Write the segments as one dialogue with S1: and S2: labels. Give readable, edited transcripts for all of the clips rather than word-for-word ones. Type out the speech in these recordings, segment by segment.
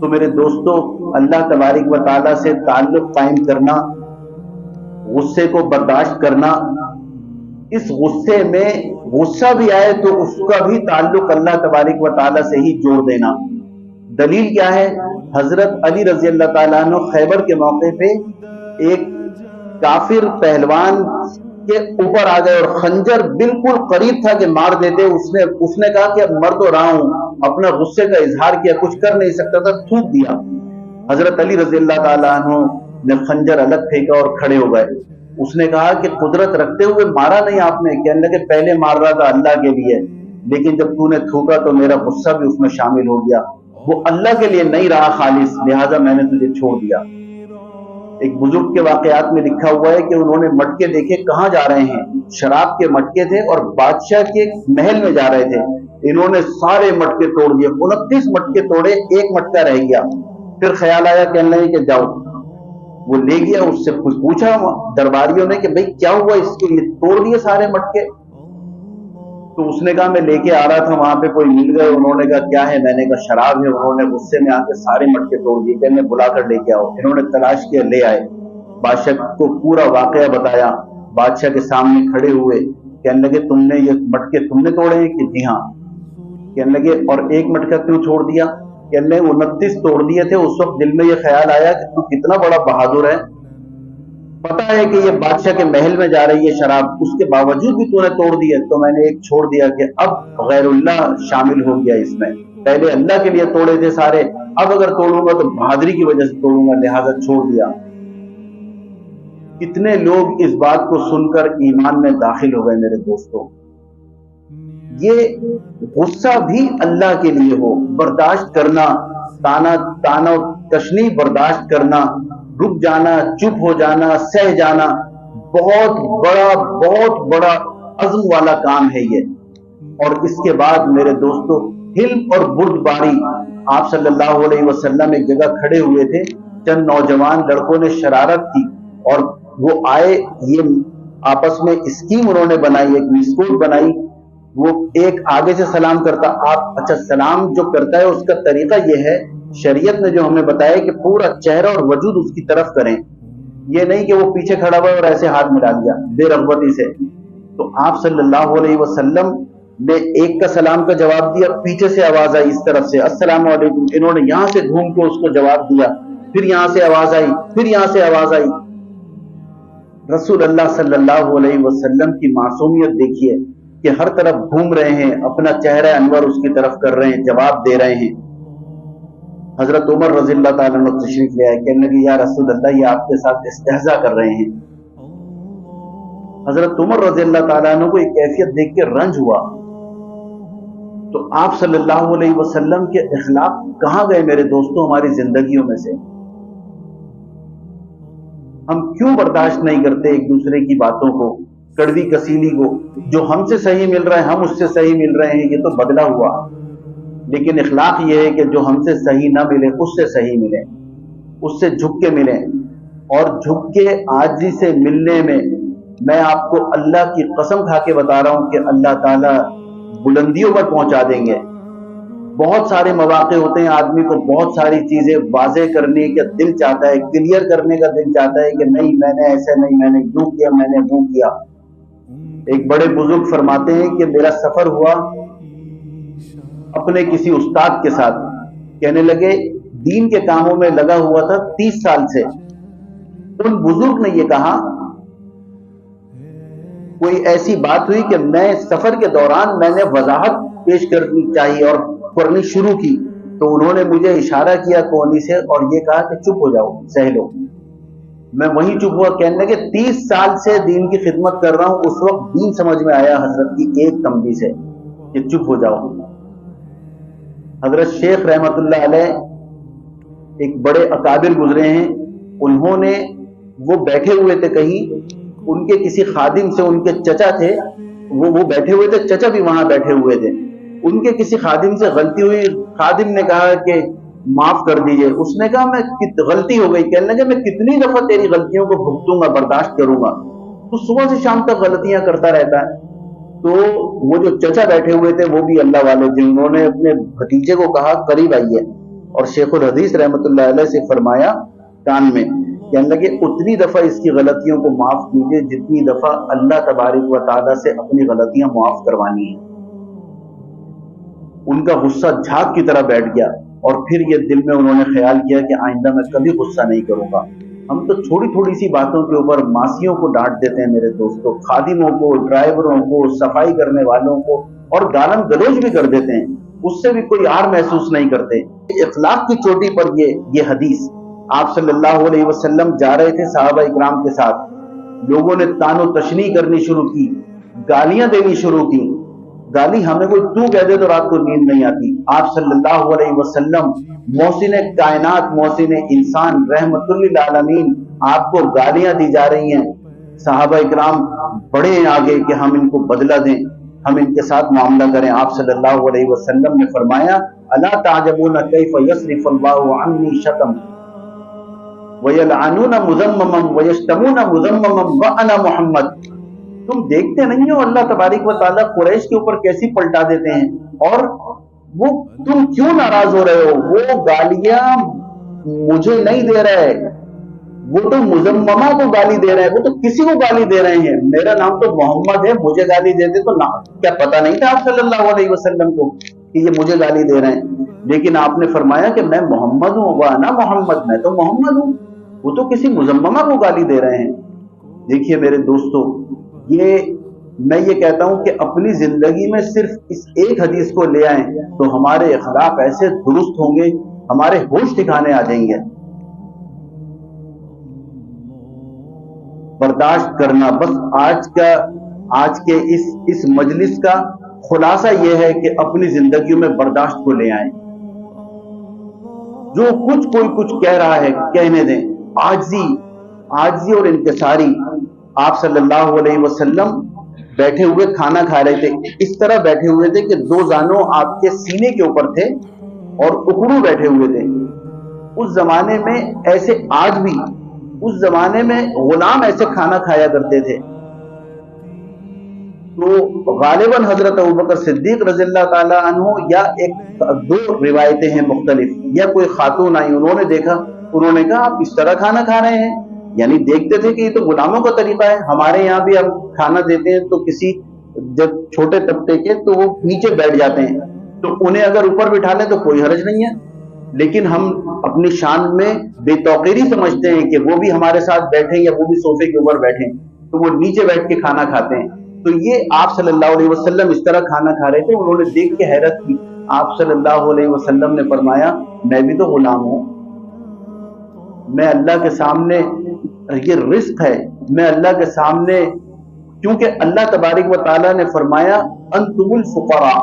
S1: تو میرے دوستو، اللہ تبارک و تعالیٰ سے تعلق قائم کرنا، غصے کو برداشت کرنا، اس غصے میں غصہ بھی آئے تو اس کا بھی تعلق اللہ تبارک و تعالیٰ سے ہی جوڑ دینا۔ دلیل کیا ہے؟ حضرت علی رضی اللہ تعالیٰ عنہ خیبر کے موقع پہ ایک کافر پہلوان کے اوپر آ گئے اور خنجر بالکل قریب تھا کہ مار دیتے۔ اس نے کہا کہ اب مر تو رہا ہوں، اپنا غصے کا اظہار کیا، کچھ کر نہیں سکتا تھا، تھوک دیا۔ حضرت علی رضی اللہ تعالیٰ عنہ نے خنجر الگ پھینکا اور کھڑے ہو گئے۔ اس نے کہا کہ قدرت رکھتے ہوئے مارا نہیں آپ نے؟ کہنے لگے پہلے مار رہا تھا اللہ کے لیے، لیکن جب تو نے تھوکا تو میرا غصہ بھی اس میں شامل ہو گیا، وہ اللہ کے لیے نہیں رہا خالص، لہذا میں نے تجھے چھوڑ دیا۔ ایک بزرگ کے واقعات میں لکھا ہوا ہے کہ انہوں نے مٹکے دیکھے، کہاں جا رہے ہیں؟ شراب کے مٹکے تھے اور بادشاہ کے محل میں جا رہے تھے۔ انہوں نے سارے مٹکے توڑ دیے، 29 مٹکے توڑے، ایک مٹکا رہ گیا۔ پھر خیال آیا، کہنے لگے کہ جاؤ، وہ لے گیا۔ اس سے کچھ پوچھا درباریوں نے کہ بھئی کیا ہوا اس کے لیے توڑ دیے سارے مٹکے؟ تو اس نے کہا میں لے کے آ رہا تھا، وہاں پہ کوئی مل گئے، انہوں نے کہا کیا ہے؟ میں نے کہا شراب ہے۔ انہوں نے غصے میں آ کے سارے مٹکے توڑ دیے، کہ بلا کر لے کے آؤ۔ انہوں نے تلاش کیا، لے آئے، بادشاہ کو پورا واقعہ بتایا۔ بادشاہ کے سامنے کھڑے ہوئے، کہنے لگے تم نے یہ مٹکے تم نے توڑے ہیں؟ کہ جی ہاں۔ کہنے لگے اور ایک مٹکا کیوں چھوڑ دیا؟ کہنے لگے 29 توڑ دیے تھے۔ اس وقت دل میں یہ خیال آیا کہ تو کتنا بڑا بہادر ہے، پتا ہے کہ یہ بادشاہ کے محل میں جا رہی ہے شراب، اس کے باوجود بھی تو نے توڑ دیا، تو میں نے ایک چھوڑ دیا کہ اب غیر اللہ شامل ہو گیا اس میں۔ پہلے اللہ کے لیے توڑے تھے سارے، اب اگر توڑوں گا تو بہادری کی وجہ سے توڑوں گا، لہذا چھوڑ دیا۔ کتنے لوگ اس بات کو سن کر ایمان میں داخل ہو گئے میرے دوستوں۔ یہ غصہ بھی اللہ کے لیے ہو، برداشت کرنا، تانا تشنی برداشت کرنا، رک جانا، چپ ہو جانا، سہ جانا، بہت بڑا عزم والا کام ہے یہ۔ اور اس کے بعد میرے دوستو، حلم اور بردباری۔ آپ صلی اللہ علیہ وسلم ایک جگہ کھڑے ہوئے تھے، چند نوجوان لڑکوں نے شرارت کی اور وہ آئے، یہ آپس میں اسکیم انہوں نے بنائی، ایک مسکوٹ بنائی۔ وہ ایک آگے سے سلام کرتا، آپ اچھا سلام جو کرتا ہے اس کا طریقہ یہ ہے، شریعت نے جو ہمیں بتایا کہ پورا چہرہ اور وجود اس کی طرف کریں، یہ نہیں کہ وہ پیچھے کھڑا ہوا اور ایسے ہاتھ ملا دیا بے رغبتی سے۔ تو آپ صلی اللہ علیہ وسلم نے ایک کا سلام کا جواب دیا، پیچھے سے آواز آئی اس طرف سے السلام علیکم، انہوں نے یہاں سے گھوم کے اس کو جواب دیا، پھر یہاں سے آواز آئی، پھر یہاں سے آواز آئی۔ رسول اللہ صلی اللہ علیہ وسلم کی معصومیت دیکھیے کہ ہر طرف گھوم رہے ہیں، اپنا چہرہ انور اس کی طرف کر رہے ہیں، جواب دے رہے ہیں۔ حضرت عمر رضی اللہ تعالیٰ عنہ تشریف لے آئے، کہنے لگے یا رسول اللہ یہ آپ کے ساتھ استہزاء کر رہے ہیں۔ حضرت عمر رضی اللہ تعالیٰ عنہ کو یہ کیفیت دیکھ کے رنج ہوا۔ تو آپ صلی اللہ علیہ وسلم کے اخلاق کہاں گئے میرے دوستوں ہماری زندگیوں میں سے؟ ہم کیوں برداشت نہیں کرتے ایک دوسرے کی باتوں کو، کڑوی کسیلی کو؟ جو ہم سے صحیح مل رہا ہے ہم اس سے صحیح مل رہے ہیں، یہ تو بدلا ہوا۔ لیکن اخلاق یہ ہے کہ جو ہم سے صحیح نہ ملے اس سے صحیح ملے، اس سے جھک کے ملیں۔ اور جھک کے عاجزی سے ملنے میں آپ کو اللہ کی قسم کھا کے بتا رہا ہوں کہ اللہ تعالیٰ بلندیوں پر پہنچا دیں گے۔ بہت سارے مواقع ہوتے ہیں، آدمی کو بہت ساری چیزیں واضح کرنے کا دل چاہتا ہے، کلیئر کرنے کا دل چاہتا ہے کہ نہیں میں نے ایسا نہیں، میں نے یوں کیا، میں نے وہ کیا۔ ایک بڑے بزرگ فرماتے ہیں کہ میرا سفر ہوا اپنے کسی استاد کے ساتھ، کہنے لگے دین کے کاموں میں لگا ہوا تھا 30 سال سے۔ ان بزرگ نے یہ کہا، کوئی ایسی بات ہوئی کہ میں سفر کے دوران میں نے وضاحت پیش کرنی چاہیے اور کرنی شروع کی، تو انہوں نے مجھے اشارہ کیا کونی سے اور یہ کہا کہ چپ ہو جاؤ، سہ لو۔ میں وہیں چپ ہوا۔ کہنے لگے 30 سال سے دین کی خدمت کر رہا ہوں، اس وقت دین سمجھ میں آیا حضرت کی ایک تنبیہ سے کہ چپ ہو جاؤ۔ حضرت شیخ رحمت اللہ علیہ ایک بڑے اکابر گزرے ہیں، انہوں نے وہ بیٹھے ہوئے تھے کہیں، ان کے کسی خادم سے، ان کے چچا تھے وہ بیٹھے ہوئے تھے، چچا بھی وہاں بیٹھے ہوئے تھے، ان کے کسی خادم سے غلطی ہوئی، خادم نے کہا کہ معاف کر دیجئے۔ اس نے کہا میں غلطی ہو گئی۔ کہنے لگے میں کتنی دفعہ تیری غلطیوں کو بھگتوں گا، برداشت کروں گا، تو صبح سے شام تک غلطیاں کرتا رہتا ہے۔ تو وہ جو چچا بیٹھے ہوئے تھے وہ بھی اللہ والے تھے، انہوں نے اپنے بھتیجے کو کہا قریب آئیے، اور شیخ الحدیث رحمۃ اللہ علیہ سے فرمایا کان میں، کہنے لگے اتنی دفعہ اس کی غلطیوں کو معاف کیجیے جتنی دفعہ اللہ تبارک و تعالیٰ سے اپنی غلطیاں معاف کروانی ہیں۔ ان کا غصہ جھاگ کی طرح بیٹھ گیا، اور پھر یہ دل میں انہوں نے خیال کیا کہ آئندہ میں کبھی غصہ نہیں کروں گا۔ ہم تو چھوٹی چھوٹی سی باتوں کے اوپر ماسیوں کو ڈانٹ دیتے ہیں میرے دوستوں، خادموں کو، ڈرائیوروں کو، صفائی کرنے والوں کو، اور گالم گلوچ بھی کر دیتے ہیں، اس سے بھی کوئی آر محسوس نہیں کرتے۔ اخلاق کی چوٹی پر یہ حدیث، آپ صلی اللہ علیہ وسلم جا رہے تھے صحابہ اکرام کے ساتھ، لوگوں نے تان و تشنیع کرنی شروع کی، گالیاں دینی شروع کی۔ گالی ہمیں کوئی تو کہہ دے تو رات کو نیند نہیں آتی، آپ صلی اللہ علیہ وسلم محسن کائنات، محسن انسان، رحمت للعالمین، آپ کو گالیاں دی جا رہی ہیں، صحابہ اکرام بڑے ہیں آگے کہ ہم ان کو بدلہ دیں، ہم ان کے ساتھ معاملہ کریں۔ آپ صلی اللہ علیہ وسلم نے فرمایا الا تعجبون کیف یصرف اللہ عنی شتم ویلعنون مذمما ویشتمون مذمما وانا محمد۔ تم دیکھتے نہیں ہو اللہ تبارک و تعالیٰ قریش کے اوپر کیسی پلٹا دیتے ہیں، اور وہ تم کیوں ناراض ہو رہے ہو؟ وہ گالیاں مجھے نہیں دے رہے، وہ تو مذممہ کو گالی دے رہے ہیں، وہ تو کسی کو گالی دے رہے ہیں۔ میرا نام تو محمد ہے، مجھے گالی دیتے تو کیا پتہ نہیں تھا آپ صلی اللہ علیہ وسلم کو کہ یہ مجھے گالی دے رہے ہیں؟ لیکن آپ نے فرمایا کہ میں محمد ہوں، وانا محمد، میں تو محمد ہوں، وہ تو کسی مذممہ کو گالی دے رہے ہیں۔ دیکھیے میرے دوستو، میں یہ کہتا ہوں کہ اپنی زندگی میں صرف اس ایک حدیث کو لے آئیں تو ہمارے اخلاق ایسے درست ہوں گے، ہمارے ہوش ٹھکانے آ جائیں گے۔ برداشت کرنا، بس آج کے اس مجلس کا خلاصہ یہ ہے کہ اپنی زندگیوں میں برداشت کو لے آئیں۔ جو کوئی کچھ کہہ رہا ہے کہنے دیں، عاجزی اور انکساری۔ آپ صلی اللہ علیہ وسلم بیٹھے ہوئے کھانا کھا رہے تھے، اس طرح بیٹھے ہوئے تھے کہ دو زانوں آپ کے سینے کے اوپر تھے اور اکڑو بیٹھے ہوئے تھے۔ اس زمانے میں ایسے، آج بھی اس زمانے میں غلام ایسے کھانا کھایا کرتے تھے۔ تو غالباً حضرت ابوبکر صدیق رضی اللہ تعالیٰ عنہ، یا دو روایتیں ہیں مختلف، یا کوئی خاتون آئی، انہوں نے دیکھا، انہوں نے کہا آپ اس طرح کھانا کھا رہے ہیں؟ یعنی دیکھتے تھے کہ یہ تو غلاموں کا طریقہ ہے، ہمارے یہاں بھی ہم کھانا دیتے ہیں تو کسی جب چھوٹے طبقے کے تو وہ نیچے بیٹھ جاتے ہیں، تو انہیں اگر اوپر بٹھا لیں تو کوئی حرج نہیں ہے، لیکن ہم اپنی شان میں بے توقیری سمجھتے ہیں کہ وہ بھی ہمارے ساتھ بیٹھیں یا وہ بھی صوفے کے اوپر بیٹھیں، تو وہ نیچے بیٹھ کے کھانا کھاتے ہیں۔ تو یہ آپ صلی اللہ علیہ وسلم اس طرح کھانا کھا رہے تھے، انہوں نے دیکھ کے حیرت کی۔ آپ صلی اللہ علیہ وسلم نے فرمایا میں بھی تو غلام ہوں، میں اللہ کے سامنے، یہ رزق ہے، میں اللہ کے سامنے، کیونکہ اللہ تبارک و تعالیٰ نے فرمایا انتم الفقراء۔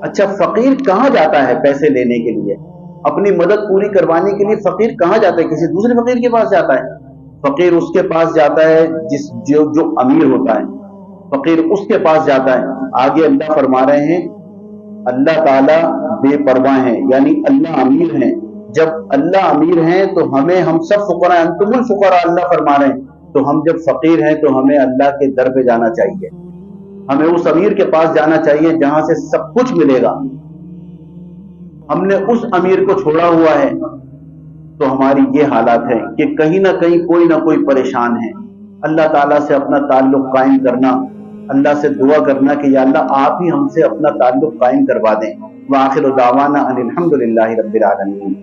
S1: اچھا فقیر کہاں جاتا ہے پیسے لینے کے لیے، اپنی مدد پوری کروانے کے لیے فقیر کہاں جاتا ہے؟ کسی دوسرے فقیر کے پاس جاتا ہے؟ فقیر اس کے پاس جاتا ہے جو امیر ہوتا ہے، فقیر اس کے پاس جاتا ہے۔ آگے اللہ فرما رہے ہیں اللہ تعالیٰ بے پرواہ ہیں، یعنی اللہ امیر ہیں۔ جب اللہ امیر ہیں تو ہم سب فقراء ہیں، انتم الفقراء اللہ فرما رہے ہیں، تو ہم جب فقیر ہیں تو ہمیں اللہ کے در پہ جانا چاہیے، ہمیں اس امیر کے پاس جانا چاہیے جہاں سے سب کچھ ملے گا۔ ہم نے اس امیر کو چھوڑا ہوا ہے تو ہماری یہ حالات ہے کہ کہیں نہ کہیں کوئی نہ کوئی پریشان ہے۔ اللہ تعالیٰ سے اپنا تعلق قائم کرنا، اللہ سے دعا کرنا کہ یا اللہ آپ ہی ہم سے اپنا تعلق قائم کروا دیں۔ وآخر دعوانا ان الحمد للہ رب العالمین۔